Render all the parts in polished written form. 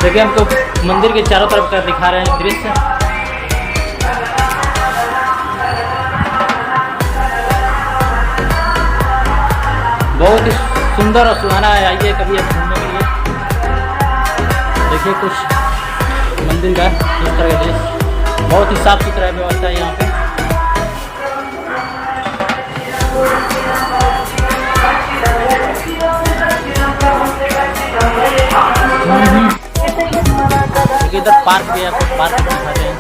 देखिए हमको मंदिर के चारों तरफ का दिखा रहे हैं दृश्य। बहुत ही सुंदर और सुहाना है, आइए कभी आप घूमने के लिए। देखिए कुछ मंदिर का इस तरह का दृश्य, बहुत ही साफ सुथरा व्यवस्था है यहाँ पे। इधर पार्क भी है, आपको पार्क दिखाते हैं।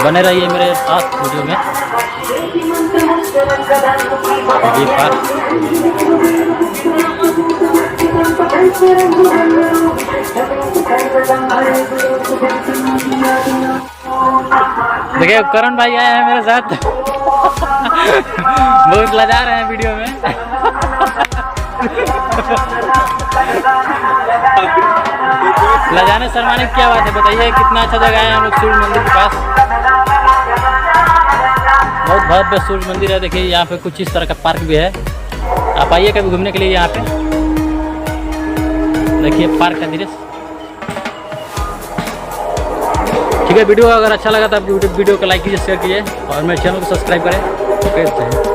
बने रहिए मेरे साथ वीडियो में। ये पार्क देखिए करण भाई आए हैं मेरे साथ। बहुत लजा रहे हैं वीडियो में। लजाने शर्माने की क्या बात है, बताइए। कितना अच्छा जगह है हम लोग सूर्य मंदिर के पास। बहुत भव्य सूर्य मंदिर है। देखिए यहाँ पे कुछ इस तरह का पार्क भी है, आप आइए कभी घूमने के लिए यहाँ पे। देखिए पार्क का दृश्य। ठीक है, वीडियो अगर अच्छा लगा तो आप वीडियो को लाइक कीजिए, शेयर कीजिए और मेरे चैनल को सब्सक्राइब करें। ओके।